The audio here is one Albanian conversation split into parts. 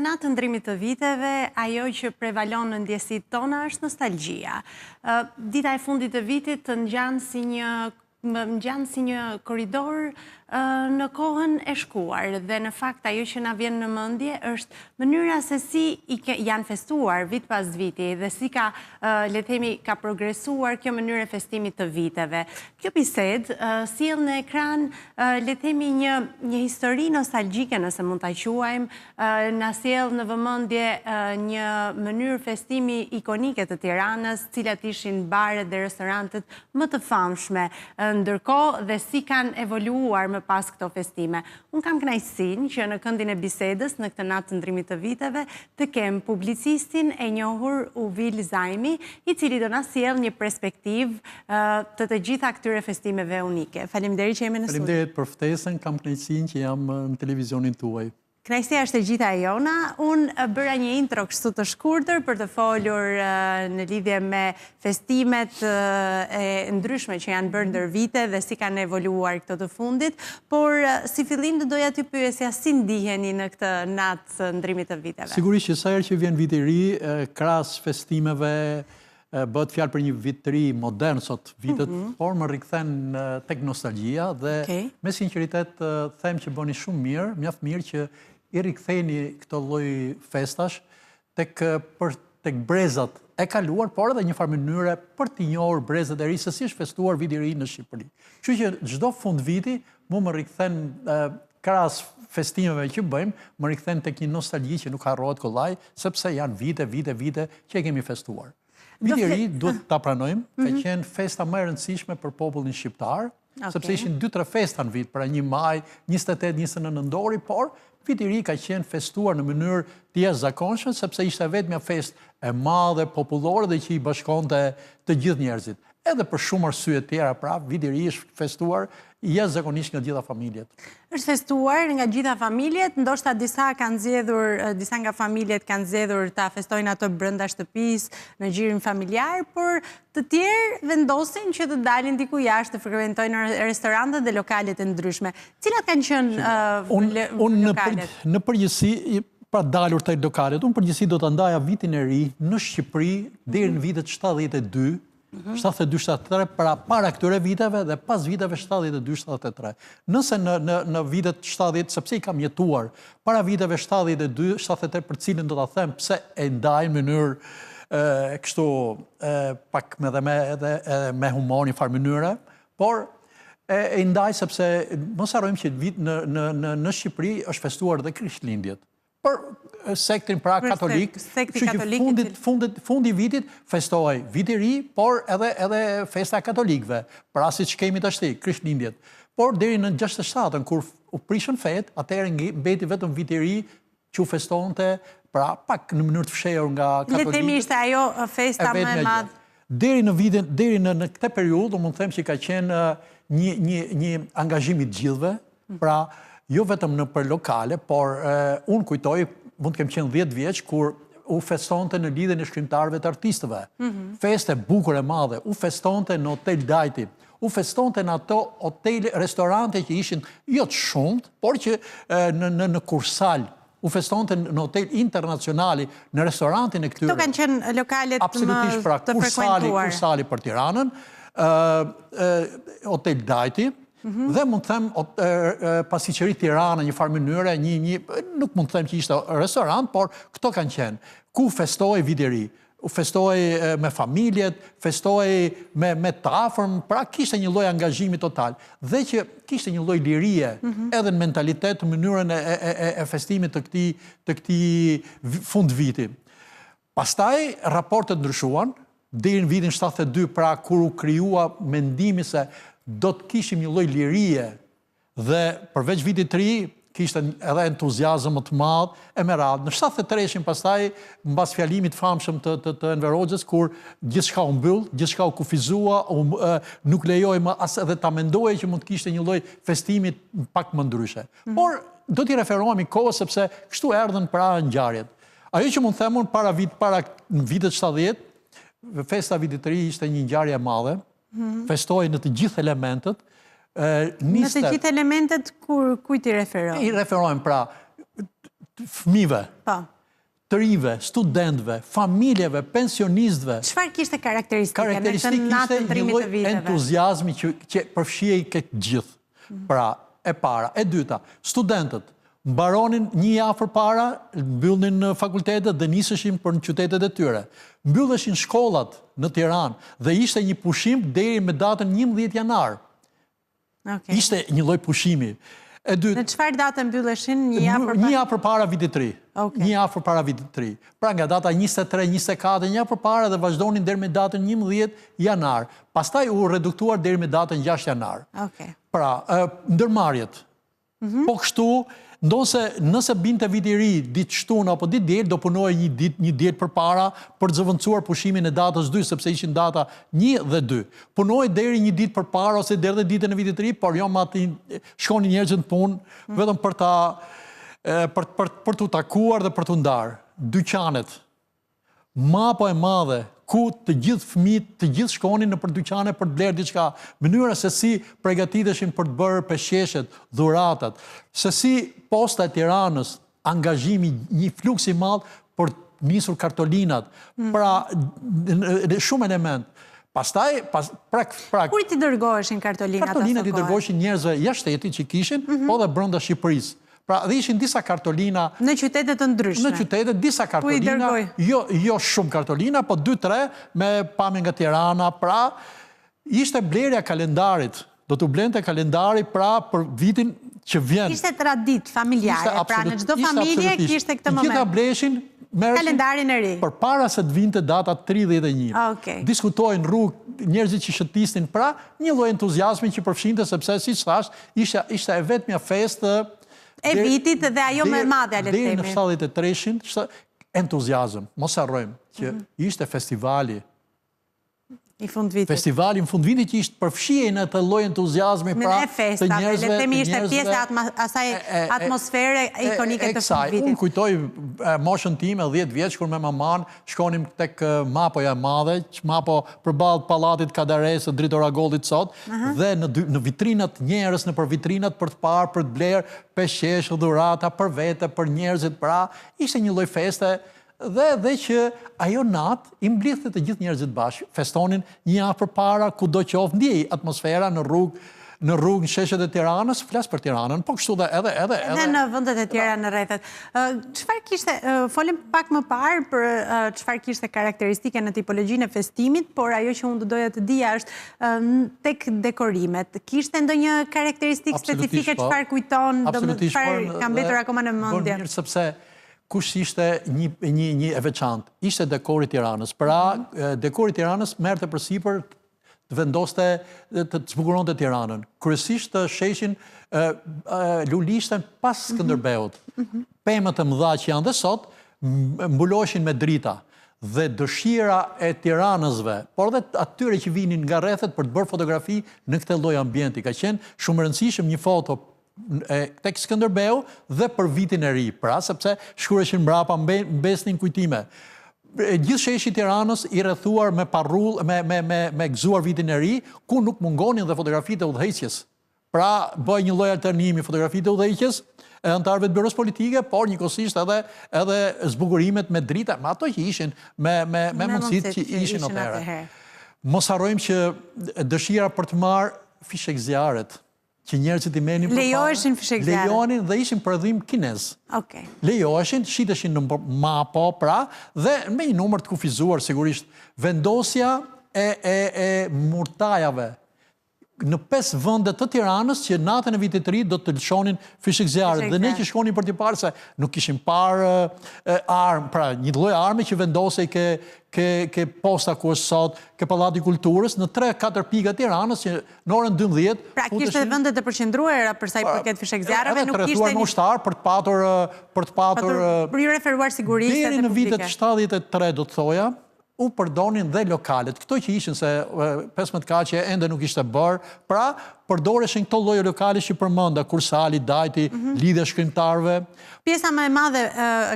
këtë natë të ndrimit të viteve, ajo që prevalon në ndjesit tona është nostalgjia. Dita e fundit të vitit të ngjanë si një korridor në kohën e shkuar dhe në fakt ajo që na vjen në mendje është mënyra se si janë festuar vit pas viti dhe si ka le të themi ka progresuar kjo mënyrë e festimit të viteve. Kjo bisedë sjell në ekran le të themi një histori nostalgjike nëse mund ta quajmë, na sjell në vëmendje një mënyrë festimi ikonike të Tiranës, cilat ishin baret dhe restorantet më të famshme ndërkohë dhe si kanë evoluar më pas këto festime. Unë kam kënaqësinë që në këndin e bisedës në këtë natë të ndrimit të viteve të kem publicistin e njohur Uvil Zajmi, i cili do na sjell një perspektivë të gjitha këtyre festimeve unike. Faleminderit që jemi në studio. Faleminderit për ftesën, kam kënaqësinë që jam në televizionin tuaj. Kënaqësia është e gjitha e jona. Unë bëra një intro kështu të shkurtër për të folur në lidhje me festimet e ndryshme që janë bërë ndër vite dhe si kanë evoluar këto të fundit, por si fillim të doja t'ju pyesja si ndiheni në këtë natë të ndrimit të viteve. Sigurisht që sa herë që vjen viti i ri, krahas festimeve bëhet fjalë për një vit të ri modern sot vitet, por më rikthen tek nostalgjia dhe me sinqeritet them që bëni shumë mirë, mjaft mirë që i riktheni këto lloj festash tek brezat e kaluar, por edhe një farë mënyre për t'i njohur brezat e ri se si është festuar viti i ri në Shqipëri. Kështu që çdo fund viti mu më rikthen krahas festimeve që bëjmë, më rikthen tek një nostalgji që nuk harrohet kollaj, sepse janë vite që e kemi festuar. Viti i ri duhet ta pranojmë, ka qenë festa më e rëndësishme për popullin shqiptar, sepse ishin 2-3 festa në vit, pra 1 maj, 28-29 nëntori, por viti i ri ka qenë festuar në mënyrë të jashtëzakonshme, sepse ishte vetmja festë e madhe, popullore dhe që i bashkonte të gjithë njerëzit. Edhe për shumë arsye tjera, pra, viti i ri është festuar jashtëzakonisht nga gjitha familjet. Është festuar nga gjitha familjet, ndoshta disa nga familjet kanë zgjedhur ta festojnë ato brenda shtëpisë, në gjirin familjar, por të tjerë vendosin që të dalin diku jashtë të frekuentojnë restorantet dhe lokalet e ndryshme. Cilat kanë qenë lokalet? Në përgjithësi, pra dalur të lokalet, unë përgjithësi do të ndaja vitin e ri në Shqipëri deri në vitet 72, 72-73, para këtyre viteve dhe pas viteve 72-73. Nëse në vitet 70, sepse i kam jetuar, para viteve 72-73, për cilin do të them pse e ndaj në mënyrë kështu pak me humor një farë mënyre, por e ndaj sepse mos harrojmë që në Shqipëri është festuar dhe Krishtlindjet. Për sektin pra katolik, fundi vitit festohej viti i ri, por edhe festa e katolikëve, pra siç kemi tashti, Krishtlindjet. Por deri në 67-ën kur u prishën fet, atëherë mbeti vetëm viti i ri që u festonte, pra pak në mënyrë të fshehur nga katolikët. Le të themi ishte ajo festa më e madhe. Deri në këtë periudhë, mund të them që ka qenë një angazhim i të gjithëve, pra jo vetëm në për lokale, por unë kujtoj, mund të kem qenë 10 vjeç, kur u festonte në lidhjen e shkrimtarëve të artistëve. Feste bukur e madhe, u festonte në Hotel Dajti, u festonte në ato hotele, restorante që ishin jo të shumt, por që në Kursal, u festonte në hotel internacionali, në restorantin e këtyre. Këto kanë qenë lokalet më absolutisht, pra, të frekuentuar. Kursali për Tiranën, Hotel Dajti, dhe mund të them Pasqyqeri Tirana, një farë mënyre, nuk mund të them që ishte restorant, por këto kanë qenë. Ku festohej viti i ri? U festohej me familjet, festohej me të afërm, pra kishte një lloj angazhimi total. Dhe që kishte një lloj lirie, edhe në mentalitet, në mënyrën e festimit të këtij fund viti. Pastaj raportet ndryshuan, deri në vitin 72, pra kur u krijua mendimi se do të kishim një lloj lirie dhe përveç vitit të ri kishte edhe entuziazëm më të madh e me radhë. Në 73-shin pastaj, mbas fjalimit famshëm të Enver Hoxhës, kur gjithçka u mbyll, gjithçka u kufizua, nuk lejoi më as edhe ta mendoje që mund të kishte një lloj festimi pak më ndryshe. Por do t'i referohemi kohës sepse kështu erdhën para ngjarjet. Ajo që mund të them unë para vitet 70, festa vitit të ri ishte një ngjarje e madhe. Festohej në të gjithë elementet. Në të gjithë elementet, kujt i referohem? I referohem, pra, fëmijëve, Po. të rinjve, studentëve, familjeve, pensionistëve. Çfarë kishte karakteristike në të Karakteristikë natën ishte të një rimit lloj të viteve? entuziazmi që përfshihej këtë gjithë. Pra, e para. E dyta, studentët mbaronin një javë përpara, mbyllnin në fakultetet dhe niseshin për në qytetet e tyre. Mbylleshin shkollat në Tiranë dhe ishte një pushim deri me datën 11 janar. Okej. Ishte një lloj pushimi. E dytë, Në çfarë date mbylleshin një javë një përpara? javë përpara vitit të ri. Okej. Një javë përpara vitit të ri. Pra nga data 23, 24, një javë përpara dhe vazhdonin deri me datën 11 janar. Pastaj u reduktuar deri me datën 6 janar. Okej. Pra, ndërmarrjet. Po kështu, nëse binte viti i ri ditë shtunë apo ditë diel, do punohej një ditë përpara për të zëvendësuar pushimin e datës 2, sepse ishin data 1 dhe 2. Punohej deri një ditë përpara ose deri ditën e vitit të ri, por jo më aty shkonin njerëzit në punë vetëm për t'u takuar dhe për t'u ndarë. Dyqanet, mapa e madhe, ku të gjithë fëmijët, të gjithë shkonin në për dyqane për të blerë diçka, mënyra se si përgatiteshin për të bërë peshqeshet, dhuratat, se si Posta e Tiranës, angazhimi, një fluks i madh për të nisur kartolinat, pra shumë element. Pastaj, Kur ti dërgoheshin kartolinat ato kohë? Kartolinat i dërgoheshin njerëzve jashtë shtetit që kishin, po dhe brenda Shqipërisë. Pra, dhe ishin disa kartolina... Në qytetet të ndryshme? Në qytetet, disa kartolina, jo shumë kartolina, po 2-3 me pamje nga Tirana, pra, ishte blerja kalendarit, do të blente kalendari, pra, për vitin që vjen. Ishte tradit familjare, pra, në çdo familje kishte këtë moment. Gjitha bleshin, kalendarin e ri. Për para se të vinte data 31. Diskutojnë rrugë, njerëzit që shëtisnin, pra, një lloj entuziazmi që përfshinte, sepse, si që thash, ishte e vetmja festë e vitit dhe ajo më e madhe, le të themi. Deri në 73-shin, entuziazëm. Mos harrojmë që ishte festivali. I fund vitit. Festivali në fund vitit që ishte përfshihej në të lloj entuziazmi pra të njerëzve. Le të themi ishte pjesë e asaj atmosfere ikonike të fund vitit. Unë kujtoj moshën time 10 vjeç kur me maman shkonim tek Mapoja e Madhe, Mapo përballë pallatit Kadares së Dritor Agollit sot, dhe në vitrinat njerëz, nëpër vitrinat për të parë, për të blerë peshqesh, dhurata për vete, për njerëzit, pra ishte një lloj feste. Dhe që ajo natë i mblidhte të gjithë njerëzit bashkë, festonin një javë përpara, kudo qoftë, ndjej atmosfera në rrugë, në sheshet e Tiranës, flas për Tiranën, po kështu dhe edhe në vendet e tjera në rrethet. Çfarë kishte, folim pak më parë për çfarë kishte karakteristike në tipologjinë e festimit, por ajo që unë do doja të dija është tek dekorimet. Kishte ndonjë karakteristikë specifike çfarë kujton, çfarë ka mbetur akoma në mendje? Mirë, sepse kush ishte një e veçantë? Ishte dekori Tiranës. Pra, dekori Tiranës merrte përsipër të vendoste, të zbukuronte Tiranën. Kryesisht të sheshin lulishten pas Skënderbeut. Pemët e mëdha që janë dhe sot, mbuloheshin me drita. Dhe dëshira e tiranësve, por dhe atyre që vinin nga rrethet për të bërë fotografi në këtë lloj ambienti. Ka qenë shumë rëndësishëm një foto tek Skënderbeu dhe për vitin e ri, pra sepse shkureshin mbrapa mbesnin kujtime. Gjithë sheshi Tiranës i rrethuar me parrull, me gëzuar vitin e ri, ku nuk mungonin dhe fotografitë e udhëheqjes. Pra bëj një lloj alternimi fotografitë e udhëheqjes e antarëve të byros politike, por njëkohësisht edhe zbukurimet me drita, me ato që ishin, me mundësitë që ishin atëherë. Mos harrojmë që dëshira për të marrë fishek zjarret, që njerëzit i menin lejoheshin fishek zjarre. Lejoheshin dhe ishin prodhim kinez. Lejoheshin, shiteshin në mapo, pra, dhe me një numër të kufizuar, sigurisht, vendosja e murtajave në 5 vende të Tiranës që natën e vitit të ri do të lëshonin fishek zjarre. Dhe ne që shkonin për t'i parë se nuk kishim parë armë, pra një lloj arme që vendosej ke posta ku është sot, ke Pallati i Kulturës, në 3-4 pika Tiranës që në orën 12... Pra kishte vendet e përqendruara për sa i përket fishek zjarreve, nuk kishte... Edhe të ushtar për të patur... Për ju referuar sigurisë deri në vitet 73, do të thoja, u përdonin dhe lokalet. Këto që ishin se 15 kaqe ende nuk ishte bërë, pra përdoreshin këto lloje lokale që përmenda, Kursali, Dajti, lidhja shkrimtarëve. Pjesa më e madhe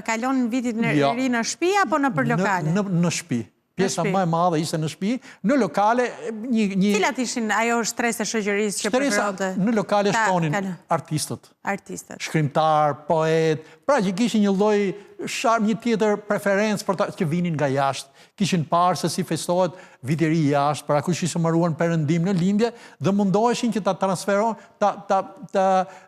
kalon vitit në ri në shtëpi apo në për lokale? Në shtëpi. Pjesa më e madhe ishte në shtëpi, në lokale një Cilat ishin ajo shtresa e shoqërisë që preferonte? Në lokale shtonin artistët. Shkrimtar, poet, pra që kishin një lloj një tjetër preferencë për që vinin nga jashtë. Kishin parë se si festohet viti i ri jashtë, pra kush ishte mbaruar në perëndim në lindje dhe mundoheshin që ta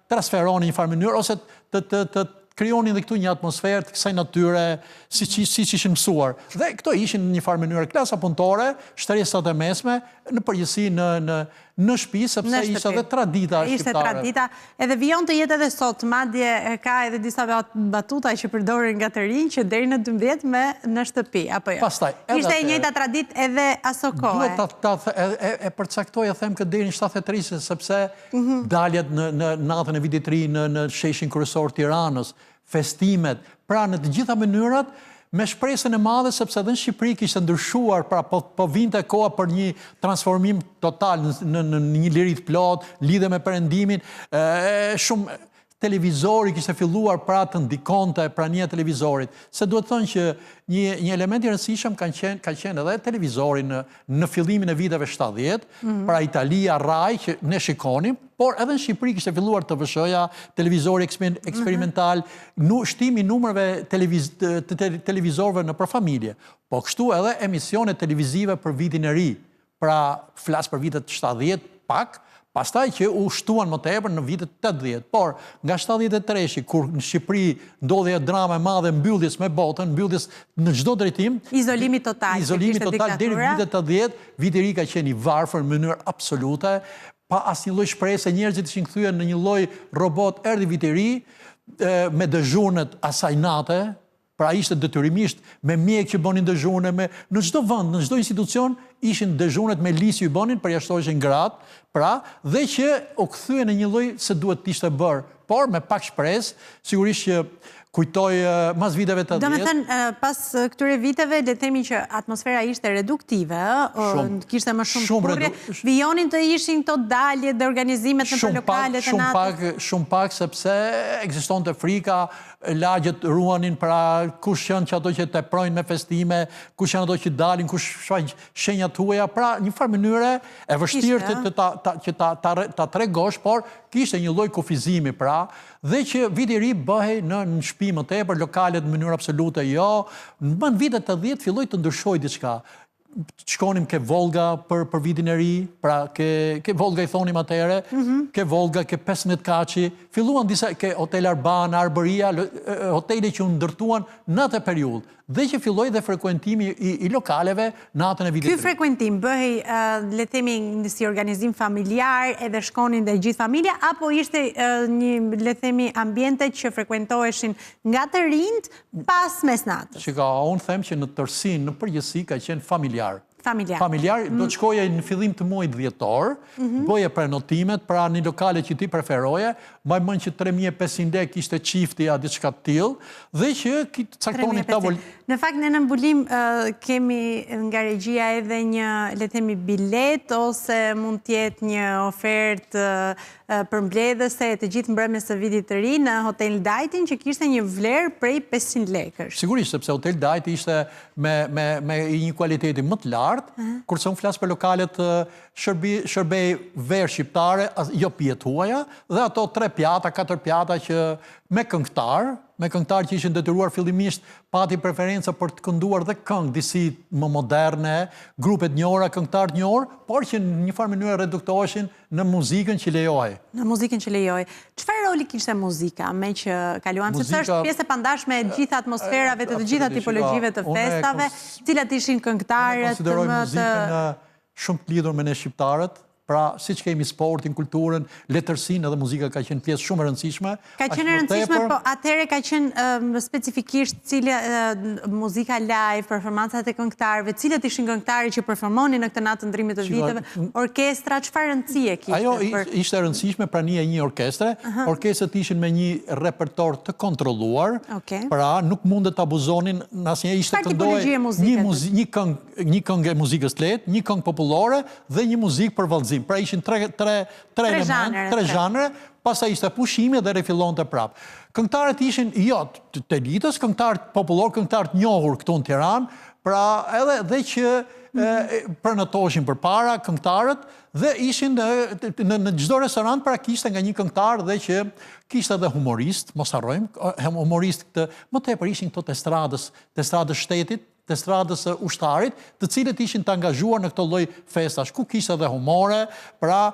transferonin një farë mënyrë ose të krijonin dhe këtu një atmosferë të kësaj natyre, siç ishin mësuar. Dhe këto ishin në një farë mënyrë klasa punëtore, shtresat e mesme, në përgjithësi në shtëpi, sepse ishte edhe tradita shqiptare. Ishte tradita, edhe vijon të jetë edhe sot, madje ka edhe disa batuta që përdorin nga të rinj që deri në 12 me në shtëpi, apo jo? Pastaj, ishte e njëjta traditë edhe aso kohë. E përcaktoj e them këtë deri në 73, sepse daljet në natën e vitit të ri në sheshin kryesor Tiranës, festimet, pra në të gjitha mënyrat, me shpresën e madhe, sepse edhe në Shqipëri kishte ndryshuar, pra po vinte koha për një transformim total në një liri të plot, lidhe me perëndimin, shumë televizori kishte filluar pra të ndikonte prania e televizorit. Se duhet thënë që një element i rëndësishëm ka qenë edhe televizori në fillimin e viteve 70, pra Italia, Rai, që ne shikonim, por edhe në Shqipëri kishte filluar TVSH-ja, televizori eksperimental, shtimi numërve të televizorëve në për familje, po kështu edhe emisione televizive për vitin e ri, pra flas për vitet 70 pak, pastaj që u shtuan më tepër në vitet 80, por nga 73, kur në Shqipëri ndodhi e drama e madhe mbylljes me botën, mbylljes në çdo drejtim, izolimi total deri në vitet 80, viti i ri ka qenë i varfër në mënyrë absolute, pa asnjë lloj shpresë, njerëzit ishin kthyer në një lloj robot, erdhi viti i ri me dëzhurnet asaj nate, pra ishte detyrimisht me mjek që bënin dëzhurne, në çdo vend, në çdo institucion, ishin dëzhurnet me lisë ju bënin, përjashtoheshin gratë, pra, dhe që u kthye në një lloj se duhet të ishte bërë, por me pak shpresë, sigurisht që kujtoj mas viteve të 10. Do me thënë, pas këtyre viteve, le themi që atmosfera ishte reduktive, kishte më shumë kurrje, vijonin të ishin këto dalje dhe organizimet në për lokalet e natës? Shumë pak, sepse ekzistonte frika, lagjet ruanin, pra kush janë që ato që teprojnë me festime, kush janë ato që dalin, kush shfaq shenjat huaja, pra një farë mënyre e vështirë që ta tregosh, por kishte një lloj kufizimi, pra, dhe që viti i ri bëhej në shtëpi më tepër, lokalet në mënyrë absolute jo. Në vitet të 10 filloi të ndryshojë diçka. Shkonim ke Volga për vitin e ri, pra ke Volga i thonim atëherë, ke Volga, ke 15 kaçi, filluan disa ke Hotel Arbana, Arbëria, hotele që u ndërtuan në atë periudhë, dhe që filloi dhe frekuentimi i lokaleve natën e vitit të ri. Ky frekuentim bëhej, le themi, si organizim familjar, edhe shkonin dhe gjithë familja, apo ishte një, le themi, ambiente që frekuentoheshin nga të rinjt pas mesnatës? Shiko, unë them që në tërësi, në përgjithësi ka qenë familjar. Familjar. Do të shkoje në fillim të muajit dhjetor, bëje prenotimet, pra një lokale që ti preferoje, mbaj mend që 3.500 lekë ishte çifti a diçka të tillë, dhe që caktonin tavol. Në fakt në mbulim kemi nga regjia edhe një, le të themi, bilet ose mund të jetë një ofertë përmbledhëse e të gjithë mbrëmjes së vitit të ri në Hotel Dajtin që kishte një vlerë prej 500 lekësh. Sigurisht, sepse Hotel Dajti ishte me një kualiteti më të lartë, kurse unë flas për lokalet shërbej verë shqiptare, jo pijet huaja, dhe ato 3 pjata, 4 pjata që me këngëtar që ishin detyruar fillimisht pati preferenca për të kënduar dhe këngë disi më moderne, grupet njohura, këngëtar të njohur, por që në një farë mënyrë reduktoheshin në muzikën që lejohej. Në muzikën që lejohej. Çfarë roli kishte muzika me që kaluam, sepse është pjesë e pandashme e gjithë atmosferave të gjitha tipologjive të festave, cilat ishin këngëtarët më të... Unë konsideroj muzikën shumë të lidhur me ne shqiptarët. Pra, si që kemi sportin, kulturën, letërsinë edhe muzika ka qenë pjesë shumë e rëndësishme. Ka qenë e rëndësishme, po atëherë ka qenë specifikisht cila muzika live, performancat e këngëtarëve, cilët ishin këngëtarë që performonin në këtë natë të ndrimit të viteve, orkestra, çfarë rëndësie kishte? Ajo ishte e rëndësishme prania e një orkestre. Orkestrat ishin me një repertor të kontrolluar, pra nuk mundet të abuzonin, asnjëherë ishte këndohej një këngë e muzikës të lehtë, një këngë popullore dhe një muzikë për vallëzim. Pra ishin tre zhanre, pastaj ishte pushimi dhe rifillonte prapë. Këngëtarët ishin, jo, të elitës, këngëtarët popullor, këngëtarët njohur këtu në Tiranë, pra edhe që pranotoshin për para këngëtarët dhe ishin në çdo restorant pra kishte nga një këngëtar dhe që kishte edhe humorist, mos harrojmë, humorist më tepër ishin këto të estradës shtetit, të estradës ushtarit, të cilët ishin të angazhuar në këto lloj festash, ku kishte edhe humore, pra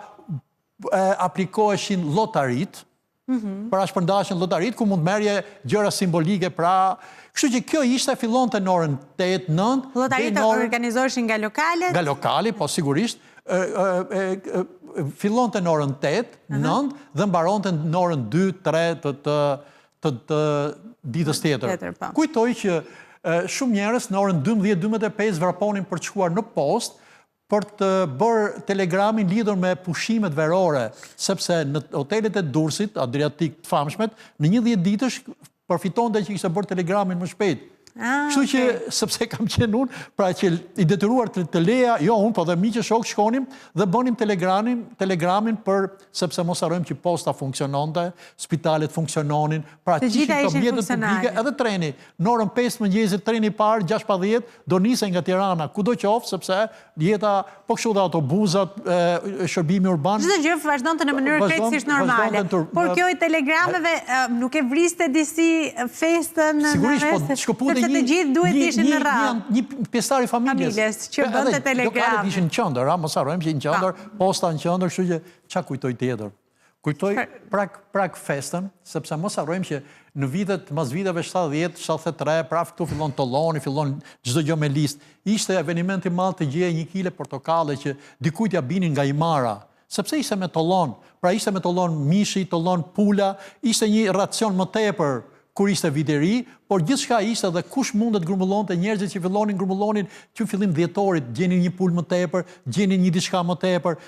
aplikoheshin llotarit, pra shpërndashin llotarit ku mund merje gjëra simbolike, pra kështu që kjo ishte fillonte në orën 8-9. Llotaritë organizoheshin nga lokalet? Nga lokali, po sigurisht. Fillonte në orën 8-9 dhe mbaronte në orën 2-3 të ditës tjetër. Kujtoj që shumë njerëz në orën 12-12:05 vraponin për të shkuar në postë për të bërë telegramin lidhur me pushimet verore, sepse në hotelet e Durrësit, Adriatik të famshmet, në 10 ditësh përfitonte që kishte bërë telegramin më shpejt. Kështu që, sepse kam qenë unë, pra që i detyruar të leja, jo unë, po dhe miqë shok shkonim dhe bënim telegramin për, sepse mos harrojmë që posta funksiononte, spitalet funksiononin, pra që ishin të mjetët publike, edhe treni, në orën 5 mëngjesit, treni parë, 6:10, do nisej nga Tirana, kudo qoftë, sepse jeta, po kështu dhe autobuzat, shërbimi urban. Çdo gjë vazhdonte në mënyrë krejtësisht normale. Por kjo i telegrameve nuk e vriste disi festën në rreth? Të gjithë duhet ishin në radhë. Një pjesëtar i familjes. Që bënte telegram. Lokalet ishin në qendër, mos harrojmë që në qendër, posta në qendër, kështu që çka kujtoj tjetër. Kujtoj prak festën, sepse mos harrojmë që në vitet, mas viteve 70, 73, pra këtu fillon tolloni, fillon çdo gjë me listë. Ishte eveniment i madh të gjej 1 kile portokalle që dikujt ja binin nga imara, sepse ishte me tollon. Pra ishte me tollon mishi, tollon pula, ishte një racion më tepër kur ishte vit i ri, por gjithçka ishte dhe kush mundet grumullonte, njerëzit që fillonin grumullonin që në fillim dhjetorit, gjenin një pul më tepër, gjenin një diçka më tepër,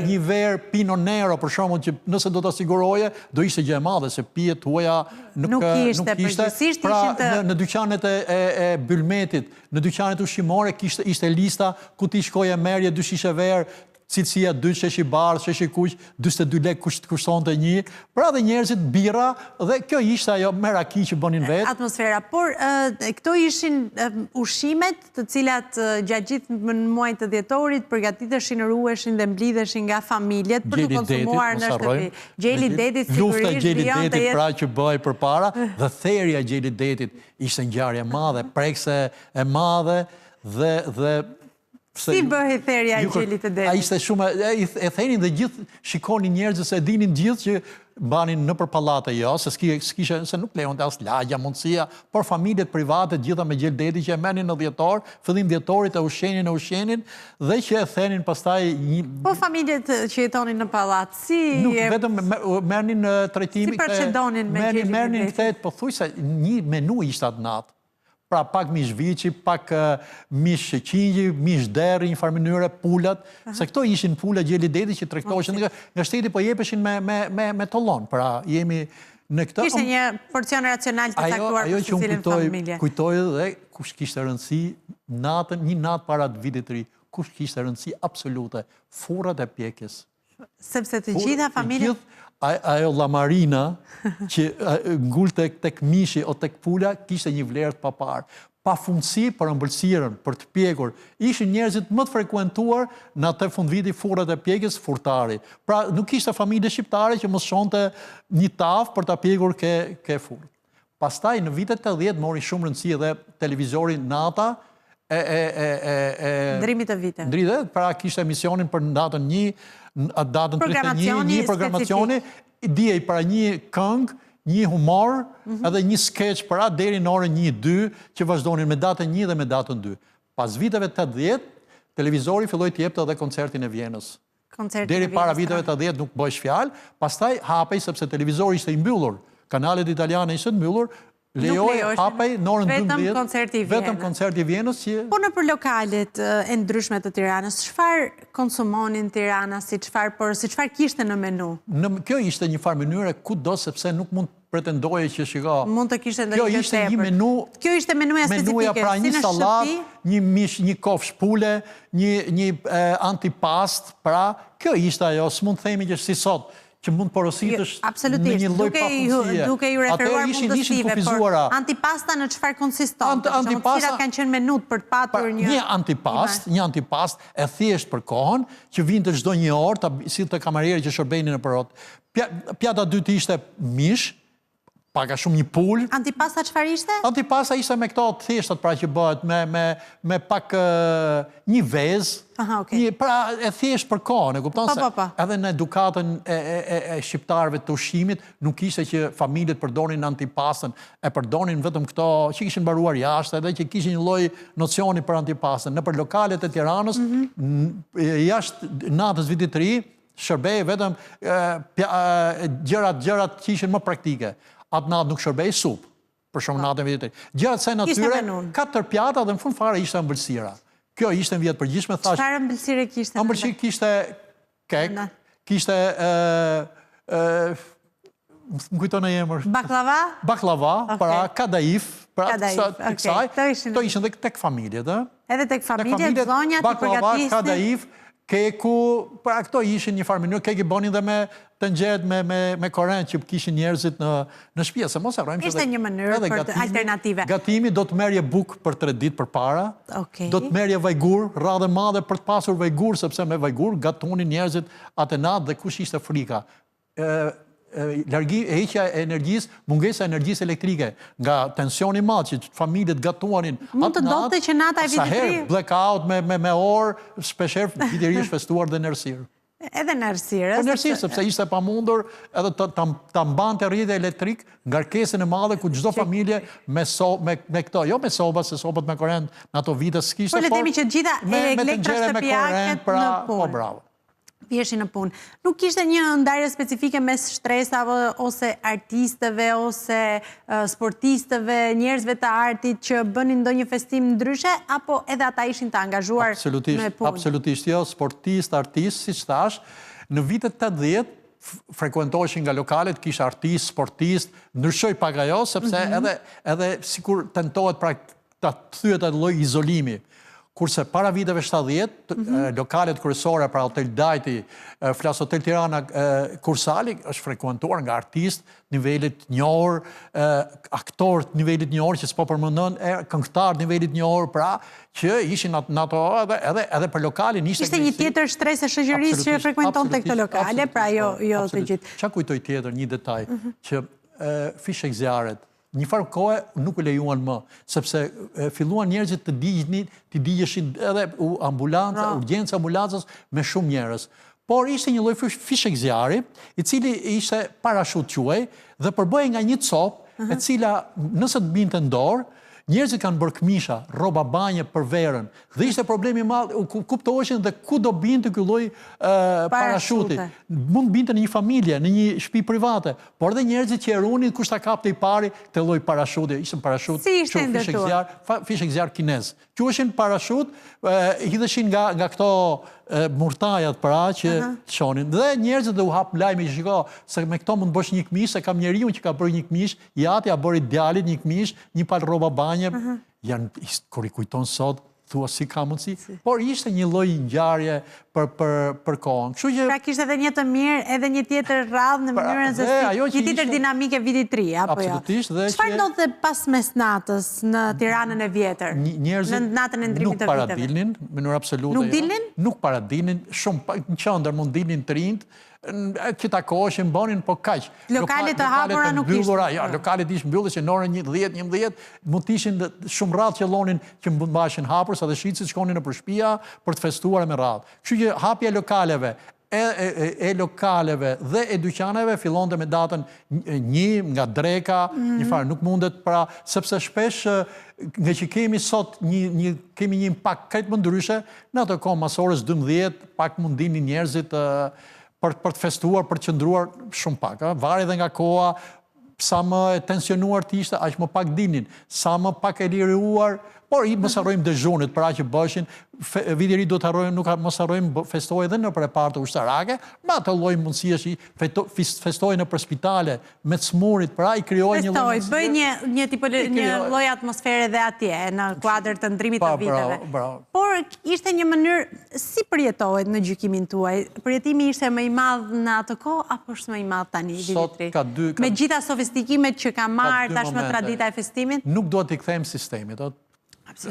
një ver Pinot Nero për shembull që nëse do ta siguroje, do ishte gjë e madhe se pijet huaja nuk kishte. Pra në dyqanet e Bylmetit, në dyqanet ushqimore ishte lista ku ti shkoje merje 2 shishe verë, cilësia 2 sheshi bardh, sheshi kuq, 42 lek kushtonte një, pra dhe njerëzit bira dhe kjo ishte ajo meraki që bënin vetë. Atmosfera, por këto ishin ushqimet të cilat gjatë gjithë muajit të dhjetorit përgatiteshin, ruheshin dhe mblidheshin nga familjet për të konsumuar në shtëpi. Gjeli detit lufta e gjeli detit pra që bëhej përpara dhe therrja e gjeli detit ishte ngjarje e madhe, prekse e madhe dhe si bëhej therrja e gjelit të detit? A ishte shumë, e thenin dhe gjithë shikonin njerëzit se dinin gjithë që banin nëpër pallate, jo, se nuk lejonte as lagja, mundësia, por familjet private gjitha me gjel deti që e merrnin në dhjetor, fillim dhjetorit e ushqenin dhe që e thenin pastaj Po familjet që jetonin në pallat, si nuk vetëm merrnin trajtimin, si procedonin me gjelin e detit? Merrnin kthehet pothuajse një menu ishte atë natë. Pra pak mish viçi, pak mish qingji, mish derri, një farë mënyre, pulat, se këto ishin pula gjeli deti që tregtoheshin nga shteti, po jepeshin me tollon. Pra jemi në këtë. Kishte një porcion racional të caktuar për secilin familje. Kujtoj dhe kush kishte rëndësi natën, një natë para të vitit të ri, kush kishte rëndësi absolute, furrat e pjekjes. Sepse të gjitha familjet ajo llamarina që ngulte tek mishi o tek pula kishte një vlerë të papar. Pafundësi për ëmbëlsirën, për të pjekur. Ishin njerëzit më të frekuentuar në atë fundviti furrat e pjekjes, furtari. Pra nuk kishte familje shqiptare që mos shonte një tavë për ta pjekur ke furrë. Pastaj në vitet 80 mori shumë rëndësi edhe televizori Nata ndrimit të vite. Ndritet, pra kishte emisionin për datën 1, datën 31, një programacioni, dijej para një këngë, një humor, edhe një skeç para deri në orën 1-2, që vazhdonin me datën 1 dhe me datën 2. Pas viteve 80, televizori filloi të jepte edhe koncertin e Vjenës. Deri para viteve 80 nuk bëhesh fjalë, pastaj hapej sepse televizori ishte i mbyllur, kanalet italiane ishte të mbyllur, lejoj hapej në orën 12, vetëm koncerti i Vjenës që... Po në për lokalet e ndryshme të Tiranës, çfarë konsumonin Tirana, si çfarë kishte në menu? Kjo ishte një farë mënyre kudo, sepse nuk mund pretendoje që shiko... Mund të kishte ndonjë tepër. Kjo ishte një menu... Kjo ishte menuja specifike, pra si në shtëpi? Një mish, një kofsh pule, një antipast, pra kjo ishte ajo, s'mund themi që si sot, që mund porositësh në një lloj pafundësie. Duke ju referuar mundësive, por antipasta në çfarë konsiston? Cilat kanë qenë menut për të patur një antipast e thjesht për kohën, që vinte çdo një orë, si të kamarieri që shërbenin në përrot. Pjata dytë ishte mish, paka shumë një pull. Antipasta çfarë ishte? Antipasta ishte me këto thjeshtat pra që bëhet me pak një vezë. Pra e thjesht për kohën, e kupton se edhe në edukatën e shqiptarëve të ushqimit nuk ishte që familjet përdorin antipastën, e përdorin vetëm këto që kishin mbaruar jashtë edhe që kishin një lloj nocioni për antipastën. Nëpër lokalet e Tiranës, jashtë natës vitit të ri, shërbej vetëm gjërat që ishin më praktike. Atë natë nuk shërbej supë, për shumë natën vitit të ri. Gjërat se natyre, 4 pjata dhe në fund fare ishte ëmbëlsira. Kjo ishte në vjetë përgjithshme, thash. Çfarë ëmbëlsire kishte? Ëmbëlsirë kishte kek, kishte më kujton e emër. Baklava? Baklava, pra kadaif, pra të kësaj. To ishin dhe tek familjet, edhe tek familjet, zonjat i përgatisnin. Baklava, kadaif, keku, pra këto ishin një farë mënyrë, keki bonin dhe me të nxehtë me korrent që kishin njerëzit në shtëpi, se mos harrojmë që ishte një mënyrë për alternative. Gatimi do të merrje bukë për 3 ditë përpara. Do të merrje vajgur, radhë madhe për të pasur vajgur, sepse me vajgur gatunin njerëzit atë natë dhe kush ishte frika. Heqja e energjisë, mungesa e energjisë elektrike, nga tensioni i madh që familjet gatuanin. Mund të ndodhte që nata e vitit të ri blackout me orë, shpeshherë viti i ri është festuar dhe në errësirë. Edhe në errësirë. Në errësirë, sepse ishte pamundur edhe ta mbante rrjetin elektrik, ngarkesën e madhe ku çdo familje me këto, jo me soba, se sobat me korrent në ato vite s'kishte, por le të themi që gjitha elektroshtëpiaket në punë. Bravo. Vjeshin në punë. Nuk kishte një ndarje specifike mes shtresave ose artistëve ose sportistëve, njerëzve të artit që bënin ndonjë festim ndryshe, apo edhe ata ishin të angazhuar me punë? Absolutisht jo, sportist, artist, siç thash, në vitet 80 frekuentoheshin nga lokalet, kisha artist, sportist, ndryshoi pak ajo, sepse edhe sikur tentohet pra ta thyet atë lloj izolimi. Kurse para viteve 70, lokalet kryesore, pra Hotel Dajti, flas Hotel Tirana, Kursali, është frekuentuar nga artist, nivelit njohur, aktor nivelit njohur, që s'po përmendon, këngëtar nivelit njohur, pra, që ishin në ato edhe për lokalin. Ishte një tjetër shtres e shoqërisë që frekuenton të këto lokale, pra jo të gjithë. Qa kujtoj tjetër, një detaj, që fishek zjarret, një farë kohë nuk u lejuan më, sepse filluan njerëzit të digjeshin edhe urgjenca ambulancës me shumë njerëz. Por ishte një lloj fishek zjarri, i cili ishte parashut quhej, dhe përbëhej nga një copë, e cila nëse të binte në dorë, njerëzit kanë bërë këmisha, rroba banje për verën, dhe ishte problemi madh, kuptoheshin dhe ku do binte ky lloj parashuti. Mund binte në një familje, në një shtëpi private, por edhe njerëzit që erunin kush ta kapte i pari te lloj parashuti, ishte parashut, fishek zjarr kinez. Quheshin parashut, hidheshin nga këto murtajat pra që çonin. Dhe njerëzit dhe u hap lajmi që shiko, se me këto mund bësh një këmish, se kam njeriu që ka bërë një këmish, jati a bëri djalit një këmish, një palë rroba banje, kur i kujton sot, thua si ka mundësi, por ishte një lloj ngjarje për kohën. Pra kishte edhe një të mirë, edhe një tjetër radhë në mënyrën se një tjetër dinamike vitit të ri, apo jo? Çfarë ndodhte pas mesnatës në Tiranën e vjetër? Në natën e ndrimit të viteve? Nuk paradilnin, në mënyrë absolute. Nuk dilnin? Nuk paradilnin, shumë në qendër mund dilnin të rinjt, që takoheshin, bonin, po kaq. Lokalet të hapura nuk ishte. Ja, lokalet ishte mbyllur në orën 10-11, mund të ishin shumë radhë që llonin që mund mbaheshin hapur, sa dhe shitësit shkonin nëpër shtëpia për të festuar me radhë. Kështu që hapja e lokaleve, dhe e dyqaneve fillonte me datën 1 nga dreka, një farë nuk mundet, pra sepse shpesh nga që kemi sot kemi një impakt krejt më ndryshe, në ato kohë mas orës 12 pak mund dinin njerëzit për të festuar, për të qëndruar shumë pak. Varet edhe nga koha, sa më tensionuar të ishte, aq më pak dinin. Sa më pak e liruar, por i mos harrojmë dëzhunit para që bëshin, viti ri do të harrojmë, nuk mos harrojmë festoj edhe në prepartë ushtarake, me atë lloj mundësie që festoj në për spitale, me të smurit, pra i krijoj një lloj mundësie. Bëj një lloj atmosfere dhe atje, në kuadër të ndrimit të viteve. Por ishte një mënyrë, si përjetohet në gjykimin tuaj? Përjetimi ishte më i madh në atë kohë, apo është më i madh tani, Dimitri? Me gjitha sofistikimet që ka marrë tashmë tradita e festimit? Nuk duhet t'i kthejmë sistemit,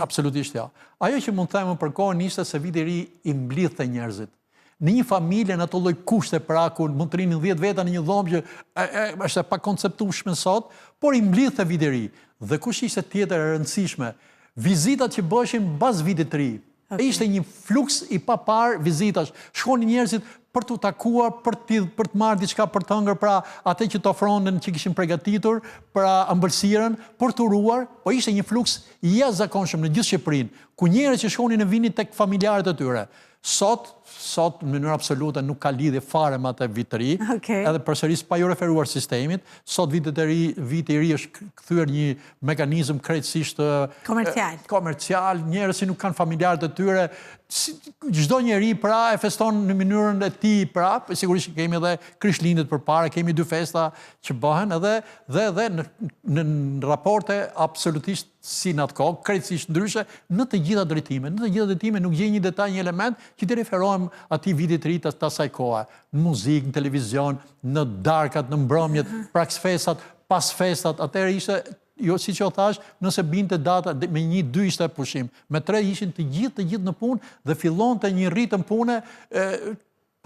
absolutisht ja. Ajo që mund të themi për kohën ishte se viti ri i mblidhte njerëzit. Në një familje në ato lloj kushte pra ku mund të rinin 10 veta në një dhomë që është e pakonceptueshme sot, por i mblidhte viti ri. Dhe kush ishte tjetër e rëndësishme? Vizitat që bëshin bas vitit të ri. Ishte një fluks i papar vizitash. Shkonin njerëzit për të takuar, për të marrë diçka për të hëngër, pra atë që të ofronin që kishin përgatitur, pra ëmbëlsirën, për të uruar, po ishte një fluks i jashtëzakonshëm në gjithë Shqipërinë, ku njerëzit që shkonin në vinin tek familjarët e tyre. Sot, në mënyrë absolute, nuk ka lidhje fare me atë vit të ri, edhe përsëris pa ju referuar sistemit. Sot viti i ri është kthyer një mekanizëm krejtësisht komercial, njerëz që nuk kanë familjarët e tyre. Çdo njeri pra e feston në mënyrën e tij, pra sigurisht kemi edhe Krishtlindjet përpara, kemi 2 festa që bëhen edhe në raporte absolutisht si në atë kohë, krejtësisht ndryshe në të gjitha drejtimet. Në të gjitha drejtimet nuk gjej një detaj, një element që të referohem atij vitit të ri të asaj kohe. Në muzikë, në televizion, në darkat, në mbrëmjet, praksfestat, pas festat, atëherë ishte jo, si që o thash, nëse binte data, me 1-2 ishte pushim. Me 3 ishin të gjithë në punë dhe fillon të një ritëm pune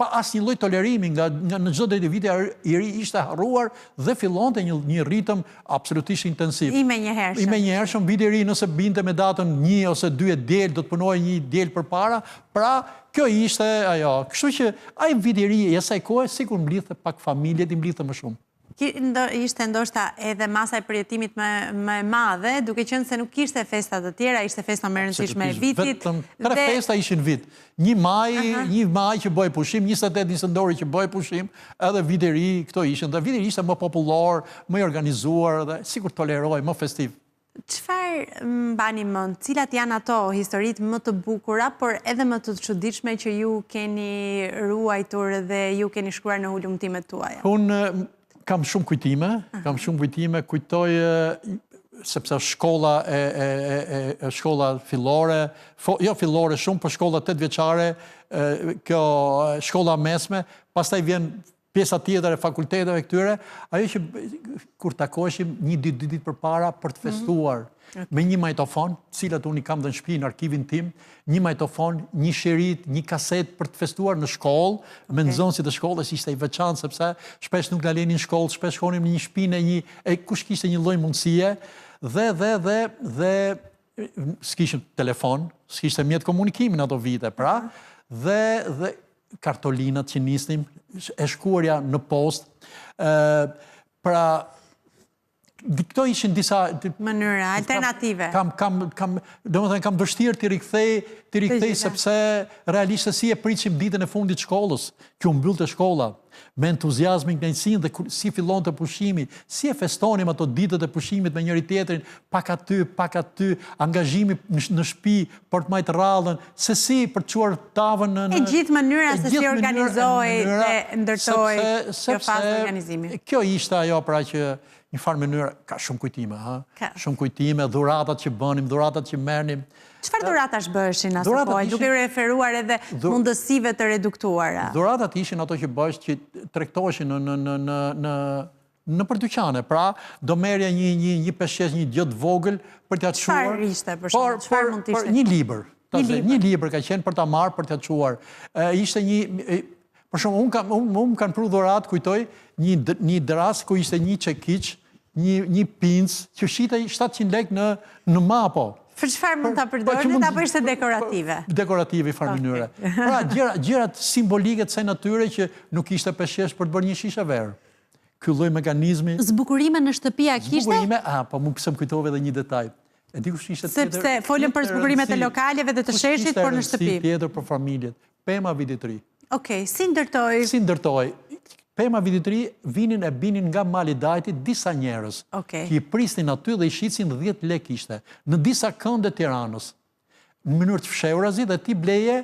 pa as një lloj tolerimi nga në çdo ditë viti i ri ishte harruar dhe fillon të një ritëm absolutisht intensiv. I menjëhershëm viti i ri nëse binte me datën 1 ose 2 diel, do të punojë 1 diel përpara, pra kjo ishte ajo. Kështu që ai viti i ri i asaj kohe sikur mblidhte pak familjet, i mblidhte më shumë. Ishte ndoshta edhe masa e përjetimit më e madhe, duke qenë se nuk kishte festa të tjera, ishte festa më e rëndësishme e vitit. Vetëm 3 festa ishin vit. 1 maj që bëj pushim, 28 nëntori që bëj pushim, edhe viti i ri këto ishin. Dhe viti i ri ishte më popullor, më i organizuar dhe sikur toleroj, më festiv. Çfarë mbani mend? Cilat janë ato historitë më të bukura, por edhe më të çuditshme që ju keni ruajtur dhe ju keni shkruar në hulumtimet tuaja? Unë kam shumë kujtime, kujtoj sepse shkolla shkolla fillore, jo fillore shumë, por shkolla 8 vjeçare, kjo shkolla mesme, pastaj vjen pjesa tjetër e fakulteteve këtyre, ajo që kur takoheshim 1-2 ditë përpara për të festuar, me një majtofon, cilat unë i kam dhe në shtëpi në arkivin tim, një majtofon, një shirit, një kaset për të festuar në shkollë, me nxënësit e shkollës ishte i veçantë sepse shpesh nuk na lenin në shkollë, shpesh shkonim në një shtëpi në kush kishte një lloj mundësie dhe s'kishte telefon, s'kishte mjet komunikimi në ato vite, pra, dhe kartolinat që nisnim, e shkuarja në postë, pra këto ishin disa mënyra alternative. Kam vështirë t'i rikthej sepse realisht si e pritshim ditën e fundit shkollës, që u mbyllte shkolla, me entuziazmin, kënaqësinë dhe si fillonte pushimi, si e festonim ato ditët e pushimit me njëri tjetrin, pak aty, angazhimi në shtëpi për të majtë rradhën, se si për të çuar tavën në e gjithë mënyra se si organizohej dhe ndërtohej kjo fazë organizimi. Kjo ishte ajo pra që një farë mënyrë, ka shumë kujtime, shumë kujtime, dhuratat që bënim, dhuratat që merrnim. Çfarë dhuratash bëheshin asë kohë, duke referuar edhe mundësive të reduktuara? Dhuratat ishin ato që bëhesh që tregtoheshin në për dyqane, pra do merrja një peshqes, një gjë të vogël për t'ia çuar. Çfarë ishte për shkak? Çfarë mund të ishte? Një libër. Një libër ka qenë për ta marrë, për t'ia çuar. Ishte një për shumë, unë kanë pru dhurat, kujtoj, një dras ku ishte një çekiç, një pincë, që shitej 700 lek në mapo. Për çfarë mund ta përdornin apo ishte dekorative? Dekorative i farë mënyre. Pra, gjërat simbolike të saj natyre që nuk ishte peshqesh për të bërë një shishe verë. Ky lloj mekanizmi. Zbukurime në shtëpia kishte? Zbukurime, po më pse më kujtove edhe një detaj. E di kush ishte tjetër. Sepse folëm për zbukurimet e lokaleve dhe të sheshit, por në shtëpi. Tjetër për familjet. Pema vitit të ri. Okej, si ndërtoj? Si ndërtoj? Pema vitit të ri vinin e binin nga mali Dajtit disa njerëz, që i prisnin aty dhe i shitsin 10 lekë ishte, në disa kënde Tiranës, në mënyrë të fshehurazi dhe ti bleje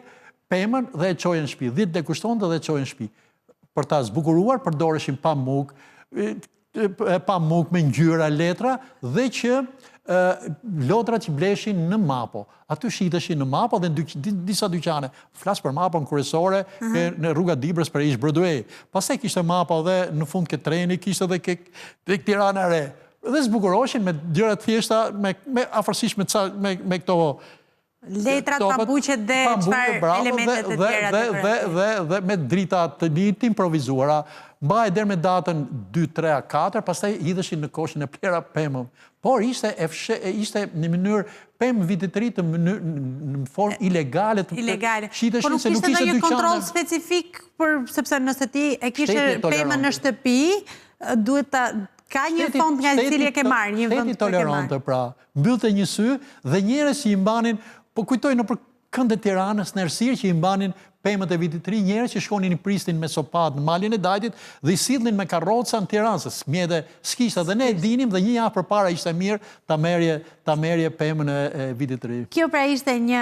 pemën dhe e çoje në shtëpi, 10 lekë kushtonte dhe e çoje në shtëpi. Për ta zbukuruar përdoreshin pamuk me ngjyra, letra, dhe që lodrat që bleshin në Mapo. Aty shiteshin në Mapo dhe në disa dyqane. Flas për Mapo në kryesore, në rruga Dibrës për ish Broadway. Pastaj kishte Mapo dhe në fund ke treni, kishte dhe ke Tirana Re. Dhe zbukuroshin me gjëra të thjeshta, afërsisht me këto letrat, pambuqet dhe çfarë elementet e tjera dhe me drita të njëjtë improvisuara, mbaj deri me datën 2, 3, 4, pastaj hidheshin në koshin e plera pemën. Por ishte në mënyrë pemë vitit të ri në formë ilegale. Por nuk ishte ndonjë kontroll specifik, sepse nëse ti e kishe pemën në shtëpi, duhet ta ka një fond nga i cili e ke marrë, një vend Shteti tolerante, pra, mbyllte një sy dhe njerëz që i mbanin, po kujtoj në për këndet Tiranës, në Errësirë që i mbanin pemët e vitit të ri, njerëz që shkonin i prisnin me sopat në malin e Dajtit dhe i sillnin me karroca në Tiranë, mjete s'kishte dhe ne e dinim dhe një javë përpara ishte mirë ta merrje pemën e vitit të ri. Kjo pra ishte një,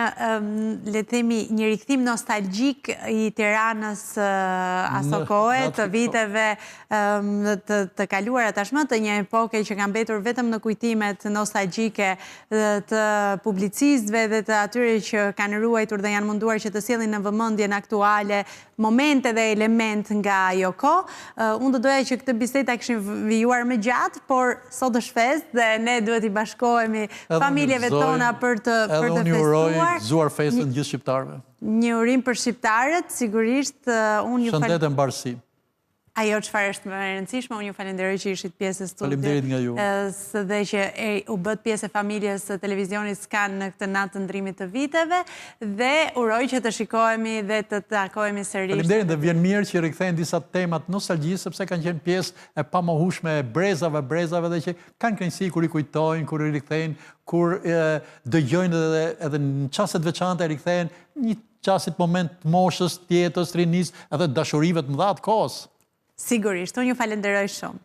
le të themi, një rikthim nostalgjik i Tiranës aso kohe, të viteve të kaluara tashmë, të një epoke që ka mbetur vetëm në kujtimet nostalgjike të publicistëve dhe të atyre që kanë ruajtur dhe janë munduar që të sjellin në vëmendjen aktuale momente dhe element nga ajo kohë. Unë do doja që këtë bisedë ta kishim vijuar më gjatë, por sot është festë dhe ne duhet i bashkohemi familjeve tona për të festuar. Edhe unë uroj gëzuar festën gjithë shqiptarëve. Një urim për shqiptarët, sigurisht unë ju shëndet e mbarësi. Ajo çfarë është më e rëndësishme, unë ju falenderoj që ishit pjesë e studios. Faleminderit nga ju. Dhe që u bët pjesë e familjes së televizionit Skan në këtë natë të ndrimit të viteve dhe uroj që të shikohemi dhe të takohemi sërish. Faleminderit dhe vjen mirë që rikthehen disa temat nostalgjisë sepse kanë qenë pjesë e pamohshme e brezave dhe që kanë kënaqësi kur i kujtojnë, kur i rikthejnë, kur dëgjojnë edhe në çaste të veçanta rikthehen një çastit moment të moshës, të jetës, të rinisë edhe dashurive të mëdha të kohës. Sigurisht, unë ju falenderoj shumë.